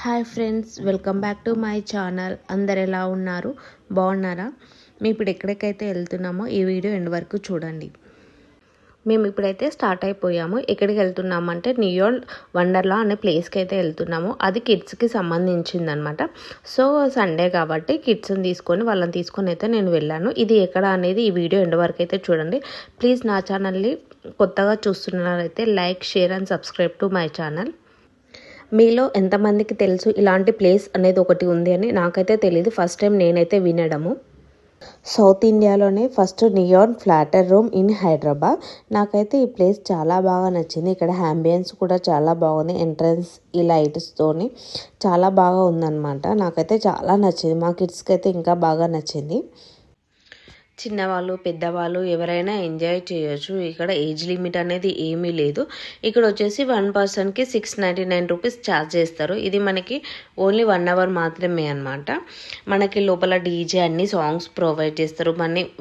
Hi friends, welcome back to my channel. అందరు ఎలా ఉన్నారు? బాగున్నారా? మేము ఇప్పుడు ఎక్కడికైతే వెళ్తున్నామో ఈ వీడియో ఎండ్ వరకు చూడండి. మేము ఇప్పుడైతే స్టార్ట్ అయిపోయాము. ఎక్కడికి వెళ్తున్నామంటే నియోల్ వండర్లా అనే ప్లేస్కి అయితే వెళ్తున్నాము. అది కిడ్స్కి సంబంధించింది అనమాట. సో సండే కాబట్టి కిడ్స్ని తీసుకొని వాళ్ళని తీసుకొని అయితే నేను వెళ్ళాను. ఇది ఎక్కడ అనేది ఈ వీడియో ఎండ్ వరకు అయితే చూడండి. ప్లీజ్ నా ఛానల్ని కొత్తగా చూస్తున్నారైతే like, share and subscribe to my channel. మీలో ఎంతమందికి తెలుసు ఇలాంటి ప్లేస్ అనేది ఒకటి ఉంది అని? నాకైతే తెలియదు, ఫస్ట్ టైం నేనైతే వినడము. సౌత్ ఇండియాలోనే first neon flatter room in Hyderabad. నాకైతే ఈ ప్లేస్ చాలా బాగా నచ్చింది. ఇక్కడ అంబియన్స్ కూడా చాలా బాగుంది. ఎంట్రన్స్ ఈ లైట్స్తోని చాలా బాగా ఉందన్నమాట. నాకైతే చాలా నచ్చింది. మా కిడ్స్కి అయితే ఇంకా బాగా నచ్చింది. చిన్నవాళ్ళు, పెద్దవాళ్ళు ఎవరైనా ఎంజాయ్ చేయొచ్చు. ఇక్కడ ఏజ్ లిమిట్ అనేది ఏమీ లేదు. ఇక్కడ వచ్చేసి 1 పర్సన్కి 699 రూపీస్ ఛార్జ్ చేస్తారు. ఇది మనకి ఓన్లీ 1 అవర్ మాత్రమే అనమాట. మనకి లోపల డీజే అన్ని సాంగ్స్ ప్రొవైడ్ చేస్తారు.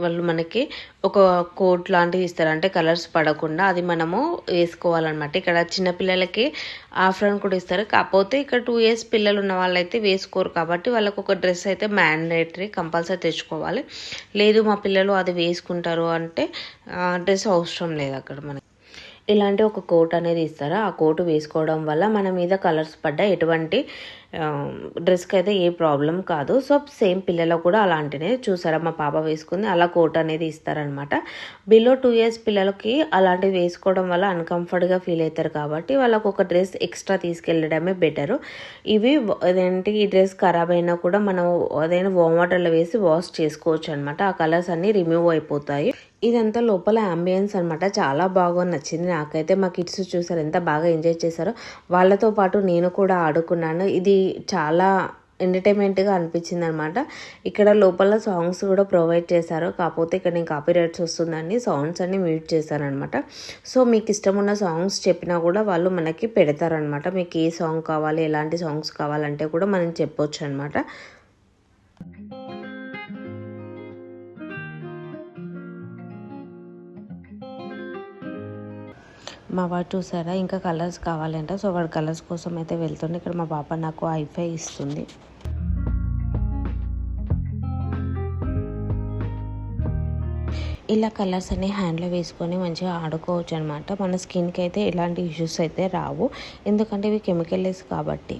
వాళ్ళు మనకి ఒక కోట్ లాంటిది ఇస్తారు, అంటే కలర్స్ పడకుండా అది మనము వేసుకోవాలన్నమాట. ఇక్కడ చిన్నపిల్లలకి ఆఫ్రాన్ కూడా ఇస్తారు. కాకపోతే ఇక్కడ 2 years పిల్లలు ఉన్న వాళ్ళైతే వేసుకోరు కాబట్టి వాళ్ళకు ఒక డ్రెస్ అయితే మ్యాండేటరీ కంపల్సరీ తెచ్చుకోవాలి. లేదు మా పిల్లలు అది వేసుకుంటారు అంటే డ్రెస్ అవసరం లేదు. అక్కడ మనకి ఇలాంటి ఒక కోట్ అనేది ఇస్తారు. ఆ కోట్ వేసుకోవడం వల్ల మన మీద కలర్స్ పడ్డా ఎటువంటి డ్రెస్కి అయితే ఏ ప్రాబ్లం కాదు. సో సేమ్ పిల్లలకు కూడా అలాంటినే చూసారా, మా పాప వేసుకుంది, అలా కోట్ అనేది ఇస్తారనమాట. బిలో 2 years పిల్లలకి అలాంటివి వేసుకోవడం వల్ల అన్కంఫర్ట్గా ఫీల్ అవుతారు కాబట్టి వాళ్ళకు ఒక డ్రెస్ ఎక్స్ట్రా తీసుకెళ్ళడమే బెటరు. ఇవి అదేంటి, ఈ డ్రెస్ ఖరాబ్ అయినా కూడా మనం అదైనా వామ్ వాటర్లో వేసి వాష్ చేసుకోవచ్చు అనమాట. ఆ కలర్స్ అన్నీ రిమూవ్ అయిపోతాయి. ఇదంతా లోపల అంబియన్స్ అనమాట. చాలా బాగా నచ్చింది నాకైతే. మా కిడ్స్ చూసారు ఎంత బాగా ఎంజాయ్ చేశారో. వాళ్ళతో పాటు నేను కూడా ఆడుకున్నాను. ఇది చాలా ఎంటర్టైన్మెంట్గా అనిపించింది అనమాట. ఇక్కడ లోపల సాంగ్స్ కూడా ప్రొవైడ్ చేశారు. కాకపోతే ఇక్కడ నేను కాపీ రైట్స్ వస్తుందని సౌండ్స్ అన్ని మ్యూట్ చేశారనమాట. సో మీకు ఇష్టం ఉన్న సాంగ్స్ చెప్పినా కూడా వాళ్ళు మనకి పెడతారనమాట. మీకు ఏ సాంగ్ కావాలి, ఎలాంటి సాంగ్స్ కావాలంటే కూడా మనం చెప్పొచ్చు అనమాట. మా వాడు చూసారా ఇంకా కలర్స్ కావాలంట. సో వాడు కలర్స్ కోసం అయితే వెళ్తుండే. ఇక్కడ మా పాప నాకు ఐఫై ఇస్తుంది. ఇలా కలర్స్ అన్ని హ్యాండ్లో వేసుకొని మంచిగా ఆడుకోవచ్చు అనమాట. మన స్కిన్కి అయితే ఎలాంటి ఇష్యూస్ అయితే రావు, ఎందుకంటే ఇవి కెమికల్లెస్ కాబట్టి.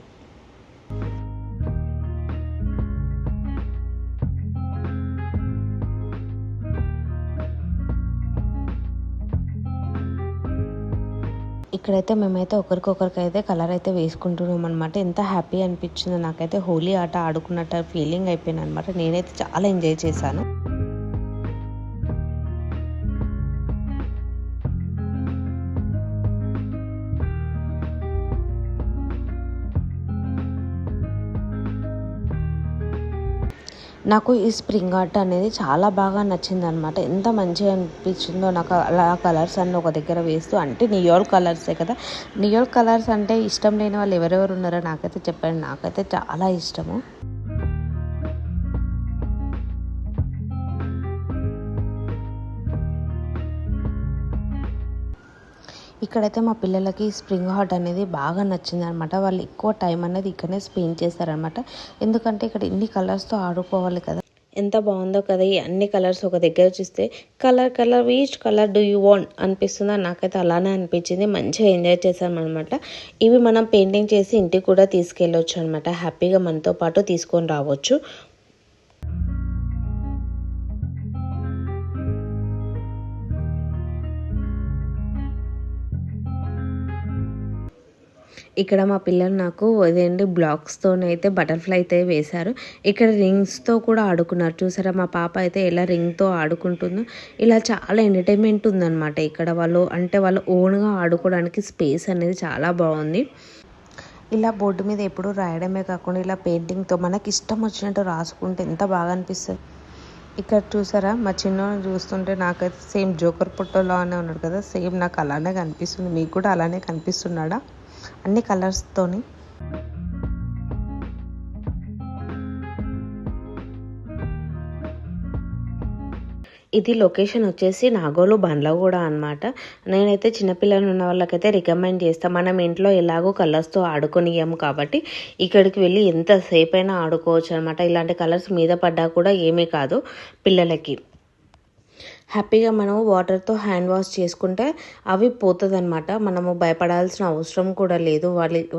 ఇక్కడైతే మేమైతే ఒకరికొకరికైతే కలర్ అయితే వేసుకుంటున్నాం అనమాట. ఎంత హ్యాపీ అనిపించిందో నాకైతే. హోలీ ఆట ఆడుకున్నట్టు ఫీలింగ్ అయిపోయింది అనమాట. నేనైతే చాలా ఎంజాయ్ చేశాను. నాకు ఈ స్ప్రింగ్ ఆర్ట్ అనేది చాలా బాగా నచ్చింది అనమాట. ఎంత మంచిగా అనిపించిందో నాకు. అలా కలర్స్ అన్నీ ఒక దగ్గర వేస్తూ, అంటే నియోల్ కలర్సే కదా. నియోల్ కలర్స్ అంటే ఇష్టం లేని వాళ్ళు ఎవరెవరు ఉన్నారో నాకైతే చెప్పండి. నాకైతే చాలా ఇష్టము. ఇక్కడైతే మా పిల్లలకి స్ప్రింగ్ హాట్ అనేది బాగా నచ్చింది అనమాట. వాళ్ళు ఎక్కువ టైం అనేది ఇక్కడనే స్పెండ్ చేస్తారనమాట. ఎందుకంటే ఇక్కడ ఇన్ని కలర్స్తో ఆడుకోవాలి కదా. ఎంత బాగుందో కదా. ఈ అన్ని కలర్స్ ఒక దగ్గర చూస్తే colour each colour do you want అనిపిస్తుందా? నాకైతే అలానే అనిపించింది. మంచిగా ఎంజాయ్ చేసామన్నమాట. ఇవి మనం పెయింటింగ్ చేసి ఇంటికి కూడా తీసుకెళ్ళవచ్చు అనమాట. హ్యాపీగా మనతో పాటు తీసుకొని రావచ్చు. ఇక్కడ మా పిల్లలు నాకు అదేంటి బ్లాక్స్తోనైతే బటర్ఫ్లై అయితే వేశారు. ఇక్కడ రింగ్స్తో కూడా ఆడుకున్నారు. చూసారా మా పాప అయితే ఎలా రింగ్తో ఆడుకుంటుందో. ఇలా చాలా ఎంటర్టైన్మెంట్ ఉందన్నమాట ఇక్కడ. వాళ్ళు ఓన్గా ఆడుకోవడానికి స్పేస్ అనేది చాలా బాగుంది. ఇలా బోర్డు మీద ఎప్పుడు రాయడమే కాకుండా ఇలా పెయింటింగ్తో మనకి ఇష్టం వచ్చినట్టు రాసుకుంటే ఎంత బాగా అనిపిస్తుంది. ఇక్కడ చూసారా మా చిన్నోని చూస్తుంటే నాకైతే సేమ్ జోకర్ ఫోటోలానే ఉన్నాడు కదా. సేమ్ నాకు అలానే కనిపిస్తుంది. మీకు కూడా అలానే కనిపిస్తున్నాడా? అన్ని కలర్స్తోని. ఇది లొకేషన్ వచ్చేసి నాగోలు బండ్లగూడ అనమాట. నేనైతే చిన్నపిల్లలు ఉన్న వాళ్ళకైతే రికమెండ్ చేస్తాను. మనం ఇంట్లో ఎలాగో కలర్స్తో ఆడుకొనియము కాబట్టి ఇక్కడికి వెళ్ళి ఎంతసేపు అయినా ఆడుకోవచ్చు అనమాట. ఇలాంటి కలర్స్ మీద పడ్డా కూడా ఏమీ కాదు పిల్లలకి. హ్యాపీగా మనము వాటర్తో హ్యాండ్ వాష్ చేసుకుంటే అవి పోతుంది అనమాట. మనము భయపడాల్సిన అవసరం కూడా లేదు.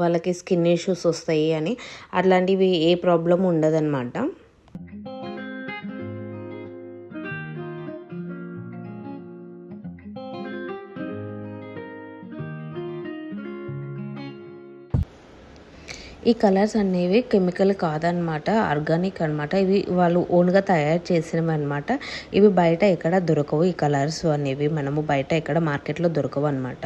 వాళ్ళకి స్కిన్ ఇష్యూస్ వస్తాయి అని అట్లాంటివి ఏ ప్రాబ్లం ఉండదన్నమాట. ఈ కలర్స్ అనేవి కెమికల్ కాదనమాట, ఆర్గానిక్ అనమాట. ఇవి వాళ్ళు ఓన్గా తయారు చేసినవి అనమాట. ఇవి బయట ఎక్కడ దొరకవు. ఈ కలర్స్ అనేవి మనము బయట ఎక్కడ మార్కెట్లో దొరకవు అనమాట.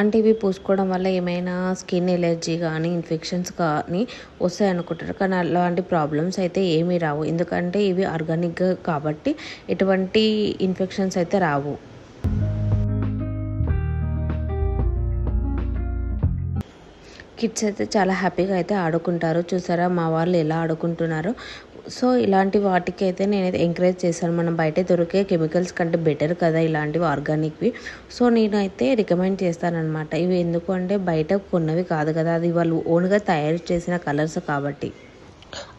అంటే ఇవి పూసుకోవడం వల్ల ఏమైనా స్కిన్ ఎలర్జీ కానీ ఇన్ఫెక్షన్స్ కానీ వస్తాయి అనుకుంటారు, కానీ అలాంటి ప్రాబ్లమ్స్ అయితే ఏమీ రావు. ఎందుకంటే ఇవి ఆర్గానిక్ కాబట్టి ఎటువంటి ఇన్ఫెక్షన్స్ అయితే రావు. కిడ్స్ అయితే చాలా హ్యాపీగా అయితే ఆడుకుంటారు. చూసారా మా వాళ్ళు ఎలా ఆడుకుంటున్నారో. సో ఇలాంటి వాటికి అయితే నేనైతే ఎంకరేజ్ చేశాను. మనం బయట దొరికే కెమికల్స్ కంటే బెటర్ కదా ఇలాంటివి ఆర్గానిక్వి. సో నేనైతే రికమెండ్ చేస్తానన్నమాట. ఇవి ఎందుకు అంటే బయట కొన్నవి కాదు కదా, అది వాళ్ళు ఓన్గా తయారు చేసిన కలర్స్ కాబట్టి.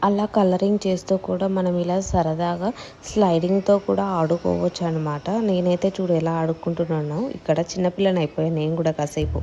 అలా కలరింగ్ చేస్తూ కూడా మనం ఇలా సరదాగా స్లైడింగ్తో కూడా ఆడుకోవచ్చు అనమాట. నేనైతే చూడు ఎలా ఆడుకుంటున్నాను. ఇక్కడ చిన్నపిల్లని అయిపోయాను నేను కూడా కాసేపు.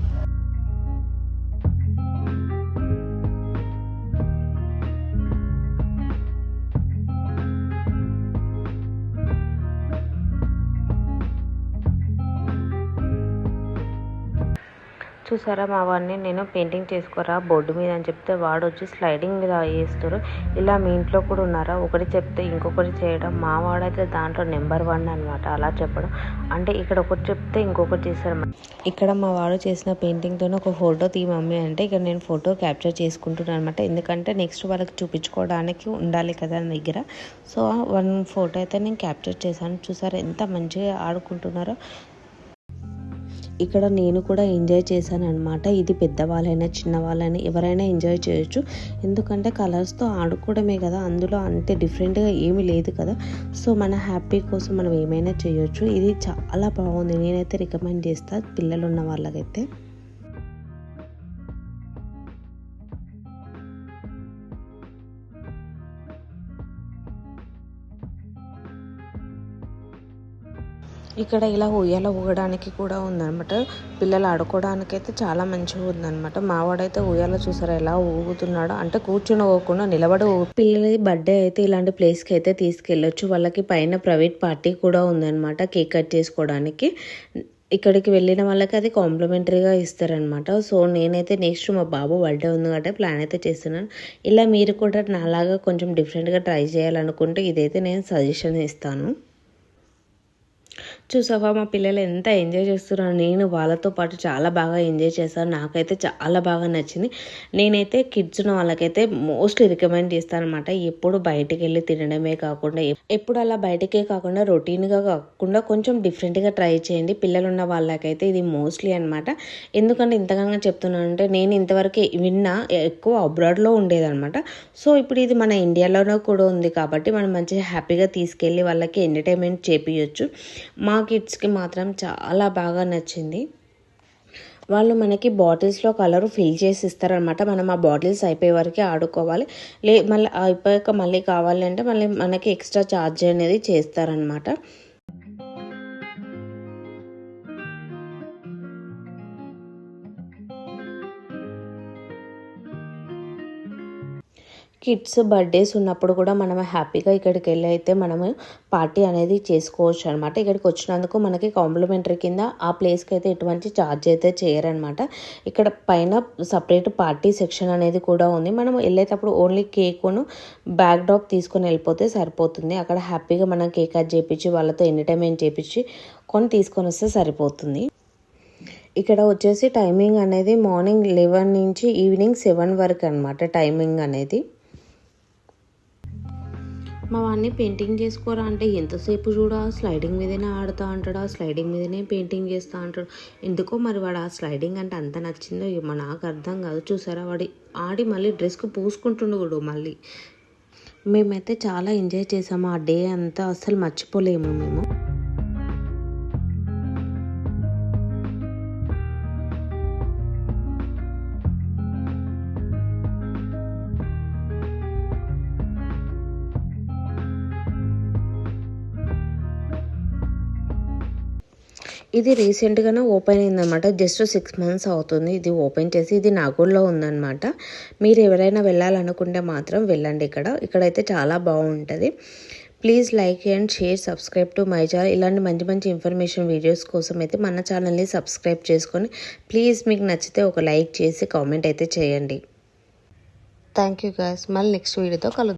చూసారా మా వాడిని నేను పెయింటింగ్ చేసుకోరా బోర్డు మీద అని చెప్తే వాడు వచ్చి స్లైడింగ్ మీద వేస్తారు. ఇలా మీ ఇంట్లో కూడా ఉన్నారా, ఒకటి చెప్తే ఇంకొకటి చేయడం. మా వాడైతే దాంట్లో నెంబర్ 1 అనమాట. అలా చెప్పడం అంటే ఇక్కడ ఒకటి చెప్తే ఇంకొకటి చేస్తారు. ఇక్కడ మా వాడు చేసిన పెయింటింగ్తో ఒక ఫోటో తీ మమ్మీ అంటే ఇక్కడ నేను ఫోటో క్యాప్చర్ చేసుకుంటున్నాను అనమాట. ఎందుకంటే నెక్స్ట్ వాళ్ళకి చూపించుకోవడానికి ఉండాలి కదా నా దగ్గర. సో 1 ఫోటో అయితే నేను క్యాప్చర్ చేశాను. చూసారా ఎంత మంచిగా ఆడుకుంటున్నారో. ఇక్కడ నేను కూడా ఎంజాయ్ చేశాను అనమాట. ఇది పెద్దవాళ్ళైనా చిన్నవాళ్ళైనా ఎవరైనా ఎంజాయ్ చేయొచ్చు. ఎందుకంటే కలర్స్తో ఆడుకోవడమే కదా, అందులో అంటే డిఫరెంట్గా ఏమీ లేదు కదా. సో మన హ్యాపీ కోసం మనం ఏమైనా చేయొచ్చు. ఇది చాలా బాగుంది. నేనైతే రికమెండ్ చేస్తాను పిల్లలు ఉన్న వాళ్ళకైతే. ఇక్కడ ఇలా ఉయ్యాల ఊగడానికి కూడా ఉందన్నమాట. పిల్లలు ఆడుకోవడానికి అయితే చాలా మంచిగా ఉందన్నమాట. మావాడైతే ఉయ్యాల చూసారా ఎలా ఊగుతున్నాడో, అంటే కూర్చొని ఊగకుండా నిలబడి పిల్లల బర్త్డే అయితే ఇలాంటి ప్లేస్కి అయితే తీసుకెళ్ళొచ్చు. వాళ్ళకి పైన ప్రైవేట్ పార్టీ కూడా ఉందన్నమాట కేక్ కట్ చేసుకోవడానికి. ఇక్కడికి వెళ్ళిన వాళ్ళకి అది కాంప్లిమెంటరీగా ఇస్తారనమాట. సో నేనైతే నెక్స్ట్ మా బాబు బర్త్డే ఉంది కాబట్టి ప్లాన్ అయితే చేస్తున్నాను. ఇలా మీరు కూడా నాలాగా కొంచెం డిఫరెంట్గా ట్రై చేయాలనుకుంటే ఇదైతే నేను సజెషన్ ఇస్తాను. చూసావా మా పిల్లలు ఎంత ఎంజాయ్ చేస్తున్నారు. నేను వాళ్ళతో పాటు చాలా బాగా ఎంజాయ్ చేశాను. నాకైతే చాలా బాగా నచ్చింది. నేనైతే కిడ్స్ ఉన్న వాళ్ళకైతే మోస్ట్లీ రికమెండ్ చేస్తాను అనమాట. ఎప్పుడు బయటికి వెళ్ళి తినడమే కాకుండా, ఎప్పుడు అలా బయటకే కాకుండా రొటీన్గా కాకుండా కొంచెం డిఫరెంట్గా ట్రై చేయండి. పిల్లలు ఉన్న వాళ్ళకైతే ఇది మోస్ట్లీ అనమాట. ఎందుకంటే ఇంతగా చెప్తున్నానంటే నేను ఇంతవరకు విన్నా ఎక్కువ అబ్రాడ్లో ఉండేదన్నమాట. సో ఇప్పుడు ఇది మన ఇండియాలోనే కూడా ఉంది కాబట్టి మనం మంచిగా హ్యాపీగా తీసుకెళ్ళి వాళ్ళకి ఎంటర్టైన్మెంట్ చేపించవచ్చు. మా కిడ్స్కి మాత్రం చాలా బాగా నచ్చింది. వాళ్ళు మనకి బాటిల్స్లో కలర్ ఫిల్ చేసి ఇస్తారనమాట. మనం ఆ బాటిల్స్ అయిపోయే వరకే ఆడుకోవాలి. మళ్ళీ అయిపోయాక మళ్ళీ కావాలి అంటే మళ్ళీ మనకి ఎక్స్ట్రా ఛార్జ్ అనేది చేస్తారనమాట. కిడ్స్ బర్త్డేస్ ఉన్నప్పుడు కూడా మనం హ్యాపీగా ఇక్కడికి వెళ్ళి అయితే మనము పార్టీ అనేది చేసుకోవచ్చు అనమాట. ఇక్కడికి వచ్చినందుకు మనకి కాంప్లిమెంటరీ కింద ఆ ప్లేస్కి అయితే ఎటువంటి ఛార్జ్ అయితే చేయరనమాట. ఇక్కడ పైన సపరేట్ పార్టీ సెక్షన్ అనేది కూడా ఉంది. మనం వెళ్ళేటప్పుడు ఓన్లీ కేకును బ్యాక్ డ్రాప్ తీసుకొని వెళ్ళిపోతే సరిపోతుంది. అక్కడ హ్యాపీగా మనం కేక్ కట్ చేయించి వాళ్ళతో ఎంటర్టైన్మెంట్ చేయించి తీసుకొని వస్తే సరిపోతుంది. ఇక్కడ వచ్చేసి టైమింగ్ అనేది మార్నింగ్ 11 నుంచి ఈవినింగ్ 7 వరకు అనమాట టైమింగ్ అనేది. మా వాడిని పెయింటింగ్ చేసుకోరా అంటే ఎంతసేపు చూడా స్లైడింగ్ మీదనే ఆడుతూ అంటాడు, ఆ స్లైడింగ్ మీదనే పెయింటింగ్ చేస్తూ అంటాడు. ఎందుకో మరి వాడు ఆ స్లైడింగ్ అంటే అంత నచ్చిందో ఏమో నాకు అర్థం కాదు. చూసారా వాడి ఆడి మళ్ళీ డ్రెస్కు పూసుకుంటుండు కూడా మళ్ళీ. మేమైతే చాలా ఎంజాయ్ చేసాము ఆ డే అంతా, అస్సలు మర్చిపోలేము మేము. ఇది రీసెంట్గానే ఓపెన్ అయిందనమాట. జస్ట్ 6 months అవుతుంది ఇది ఓపెన్ చేసి. ఇది నాగూర్లో ఉందన్నమాట. మీరు ఎవరైనా వెళ్ళాలనుకుంటే మాత్రం వెళ్ళండి. ఇక్కడైతే చాలా బాగుంటుంది. Please like and share, subscribe to my channel. ఇలాంటి మంచి మంచి ఇన్ఫర్మేషన్ వీడియోస్ కోసం అయితే మన ఛానల్ని సబ్స్క్రైబ్ చేసుకొని ప్లీజ్ మీకు నచ్చితే ఒక లైక్ చేసి కామెంట్ అయితే చేయండి. Thank you guys. మళ్ళీ నెక్స్ట్ వీడియోతో కలుద్దాం.